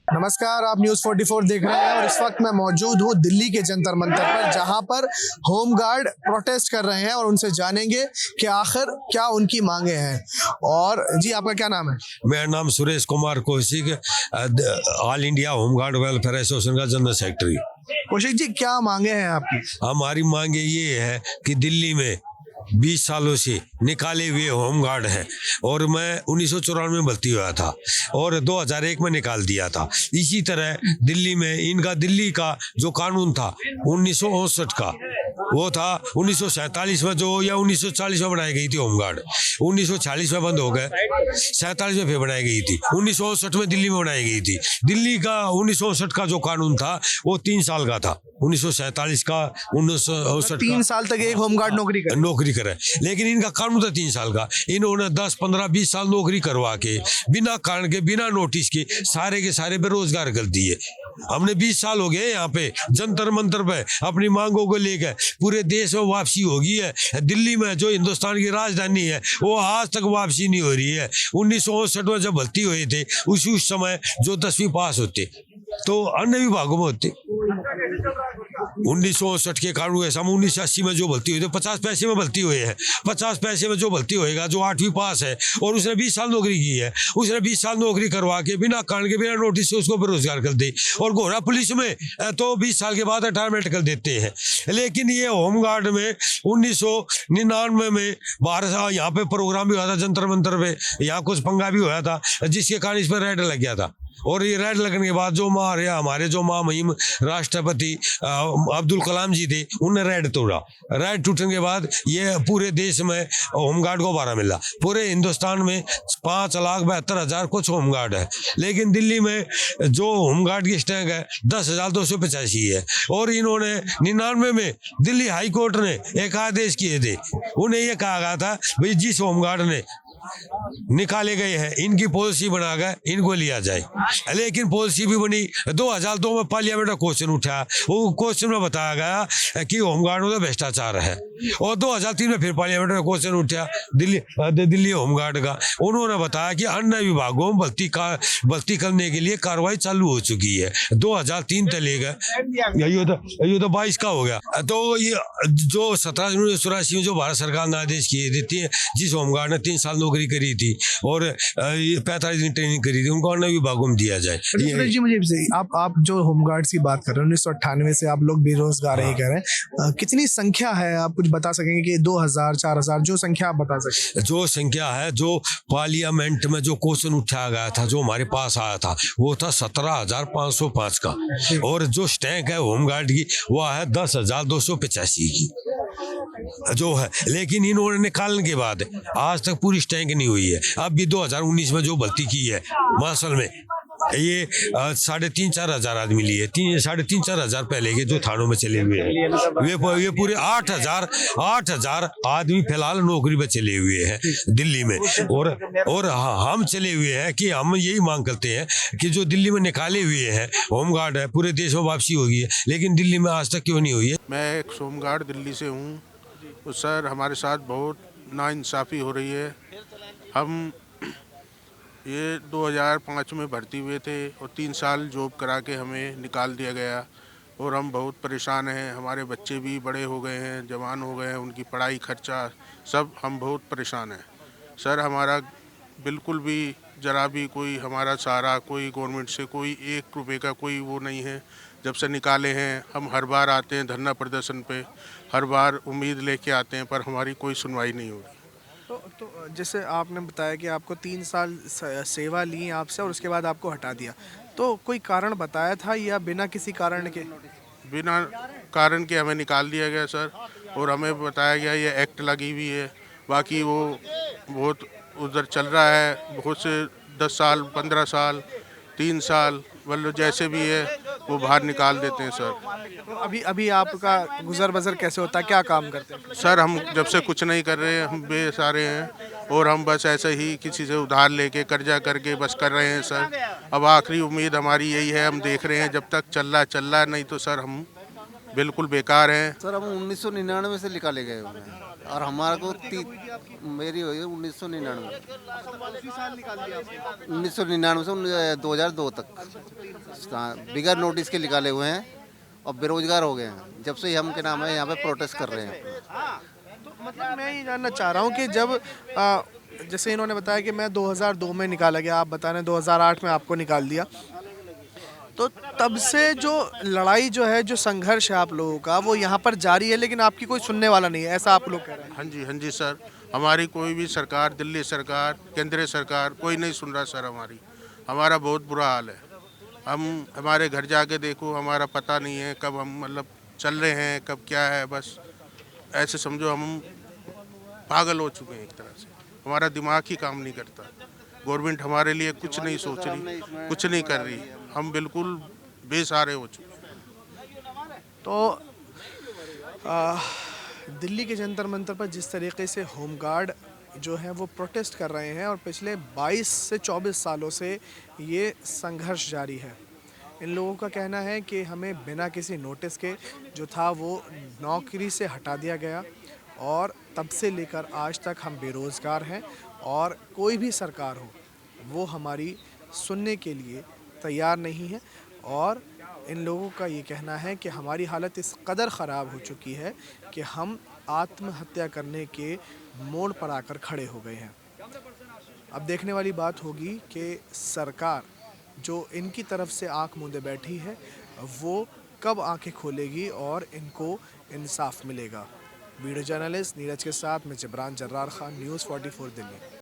नमस्कार, आप न्यूज़ 44 देख रहे हैं और इस वक्त मैं मौजूद हूँ दिल्ली के जंतर मंतर पर, जहां पर होमगार्ड प्रोटेस्ट कर रहे हैं और उनसे जानेंगे कि आखिर क्या उनकी मांगे हैं। और जी, आपका क्या नाम है? मेरा नाम Suresh Kumar Kaushik, all India home guard welfare association का जनरल सेक्रेटरी। कौशिक जी, क्या मांगे हैं आपकी? हमारी मांगे ये है कि दिल्ली में 20 सालों से निकाले हुए होमगार्ड है और मैं 1994 में भर्ती हुआ था और 2001 में निकाल दिया था। इसी तरह दिल्ली में इनका दिल्ली का जो कानून था 1959 का, वो था 1947 में जो या 1940 में बनाई गई थी होमगार्ड। 1940 में बंद हो गए, 47 में फिर बनाई गई थी, 1959 में दिल्ली में बनाई गई थी। दिल्ली का 1959 का जो कानून था वो 3 साल का था। 1947 का 1959 3 साल तक एक होमगार्ड नौकरी करे, लेकिन इनका कानून था 3 साल का। इन्होंने 10, 15, 20 साल नौकरी करवा के बिना कारण के, बिना नोटिस के सारे के सारे बेरोजगार कर दिए। हमने 20 साल हो गए यहाँ पे जंतर मंतर पे अपनी मांगों को लेकर, पूरे देश में वापसी होगी है। दिल्ली में जो हिंदुस्तान की राजधानी है वो आज तक वापसी नहीं हो रही है। 1959 में जब भर्ती हुए थे उस समय जो 10वीं पास होते तो अन्य विभागों में होते। 1959 के कानून ऐसा 1980 में जो भर्ती हुई तो 50 पैसे में भर्ती हुए हैं। 50 पैसे में जो भर्ती होएगा, जो 8वीं पास है और उसने 20 साल नौकरी की है, उसने 20 साल नौकरी करवा के बिना कारण के, बिना नोटिस से उसको बेरोजगार कर दे। और गोरा पुलिस में तो 20 साल के बाद रिटायरमेंट कर देते हैं। लेकिन ये होमगार्ड में 1999 में भारत यहाँ पे प्रोग्राम भी हुआ था जंतर मंतर पे, यहाँ कुछ पंगा भी हुआ था जिसके कारण इस पर रेड लग गया था। और ये रेड लगने के बाद जो हमारे जो महामहिम राष्ट्रपति अब्दुल कलाम जी थे, उन्होंने रेड तोड़ा। रेड टूटने के बाद ये पूरे देश में होमगार्ड को 12 मिला। पूरे हिंदुस्तान में 5,72,000 कुछ होमगार्ड है, लेकिन दिल्ली में जो होमगार्ड की स्टैंक है 10,285 है। और इन्होंने 99 में दिल्ली हाई कोर्ट ने एक आदेश किए थे, उन्हें ये कहा गया था भाई जिस होमगार्ड ने निकाले गए हैं इनकी पॉलिसी बनाकर इनको लिया जाए। लेकिन पॉलिसी भी बनी। 2002 में पार्लियामेंट में क्वेश्चन उठा, वो क्वेश्चन में बताया गया कि होमगार्ड में तो भ्रष्टाचार है। और 2003 में फिर पार्लियामेंट में क्वेश्चन उठा दिल्ली होमगार्ड का, उन्होंने बताया कि अन्य विभागों में भर्ती करने के लिए कार्रवाई चालू हो चुकी है। 2003 तक ये तो 22 का हो गया। तो ये जो 17 में जो भारत सरकार ने आदेश किए देती है, जिस होमगार्ड ने 3 साल नौकरी करी थी और 45 दिन ट्रेनिंग करी थी, उनको अन्य विभागों में दिया जाए। जी, मुझे आप जो होमगार्ड की बात कर रहे हैं, 1998 से आप लोग बेरोजगार ही कह रहे हैं, कितनी संख्या है? आप कुछ बता सकेंगे कि 2000, 4000 जो संख्या आप बता सकें? जो संख्या है, जो पार्लियामेंट में जो क्वेश्चन उठाया गया था, जो हमारे पास आया था, वो था 17,505 का। और जो स्टैंक है होमगार्ड की वो है 10,285 की जो है। लेकिन इन्होंने निकालने के बाद आज तक पूरी स्टैंक नहीं हुई है। अब भी 2019 में जो भर्ती की है मार्शल में, ये 3,500-4 हजार आदमी लिए, 3,500-4 हजार पहले के जो थानों में चले हुए हैं, ये पूरे 8,000 आदमी फिलहाल नौकरी पे चले हुए हैं दिल्ली में। और हम चले हुए हैं कि हम यही मांग करते हैं कि जो दिल्ली में निकाले हुए हैं होमगार्ड है, पूरे देश में वापसी होगी है, लेकिन दिल्ली में आज तक क्यों नहीं हुई है? मैं एक होमगार्ड दिल्ली से हूँ। तो सर, हमारे साथ बहुत नाइंसाफ़ी हो रही है। हम ये 2005 में भर्ती हुए थे और 3 साल जॉब करा के हमें निकाल दिया गया और हम बहुत परेशान हैं। हमारे बच्चे भी बड़े हो गए हैं, जवान हो गए हैं, उनकी पढ़ाई खर्चा सब, हम बहुत परेशान हैं। सर, हमारा बिल्कुल भी ज़रा भी कोई हमारा सहारा, कोई गवर्नमेंट से कोई 1 रुपये का कोई वो नहीं है। जब से निकाले हैं हम हर बार आते हैं धरना प्रदर्शन पे, हर बार उम्मीद लेके आते हैं, पर हमारी कोई सुनवाई नहीं हो रही। तो जैसे आपने बताया कि आपको 3 साल सेवा ली आपसे और उसके बाद आपको हटा दिया, तो कोई कारण बताया था या बिना किसी कारण के? बिना कारण के हमें निकाल दिया गया सर। और हमें बताया गया ये एक्ट लगी हुई है, बाकी वो बहुत उधर चल रहा है, बहुत से 10 साल, 15 साल, 3 साल, मतलब जैसे भी है वो बाहर निकाल देते हैं सर। तो अभी आपका गुजर बसर कैसे होता है, क्या काम करते हैं? सर, हम जब से कुछ नहीं कर रहे हैं, हम बेसहारे हैं और हम बस ऐसे ही किसी से उधार लेके, कर्जा करके बस कर रहे हैं सर। अब आखिरी उम्मीद हमारी यही है, हम देख रहे हैं जब तक चल रहा है, नहीं तो सर हम बिल्कुल बेकार हैं। सर, हम 1999 से निकाले गए हुए हैं। और हमारे को मेरी हुई है 1999 1999 से 2002 तक बिगर नोटिस के निकाले हुए हैं और बेरोजगार हो गए हैं। जब से हम के नाम है यहाँ पे प्रोटेस्ट कर रहे हैं। तो मतलब मैं ये जानना चाह रहा हूँ कि जब जैसे इन्होंने बताया कि मैं 2002 में निकाला गया, आप बता रहे हैं 2008 में आपको निकाल दिया, तो तब से जो लड़ाई जो है, जो संघर्ष है आप लोगों का, वो यहाँ पर जारी है, लेकिन आपकी कोई सुनने वाला नहीं है, ऐसा आप लोग कह रहे हैं? हाँ जी सर, हमारी कोई भी सरकार, दिल्ली सरकार, केंद्रीय सरकार, कोई नहीं सुन रहा सर हमारी। हमारा बहुत बुरा हाल है। हम हमारे घर जाके देखो, हमारा पता नहीं है कब हम मतलब चल रहे हैं, कब क्या है, बस ऐसे समझो हम पागल हो चुके हैं एक तरह से। हमारा दिमाग ही काम नहीं करता। गवर्नमेंट हमारे लिए कुछ नहीं सोच रही, कुछ नहीं कर रही। हम बिल्कुल बेसहारे हो चुके हैं। तो दिल्ली के जंतर मंतर पर जिस तरीके से होमगार्ड जो है वो प्रोटेस्ट कर रहे हैं और पिछले 22 से 24 सालों से ये संघर्ष जारी है। इन लोगों का कहना है कि हमें बिना किसी नोटिस के जो था वो नौकरी से हटा दिया गया और तब से लेकर आज तक हम बेरोज़गार हैं और कोई भी सरकार हो वो हमारी सुनने के लिए तैयार नहीं है। और इन लोगों का ये कहना है कि हमारी हालत इस कदर ख़राब हो चुकी है कि हम आत्महत्या करने के मोड़ पर आकर खड़े हो गए हैं। अब देखने वाली बात होगी कि सरकार जो इनकी तरफ से आंख मूंदे बैठी है वो कब आंखें खोलेगी और इनको इंसाफ मिलेगा। वीडियो जर्नलिस्ट नीरज के साथ मैं जबरान जर्रार खान, न्यूज़ 44 दिल्ली।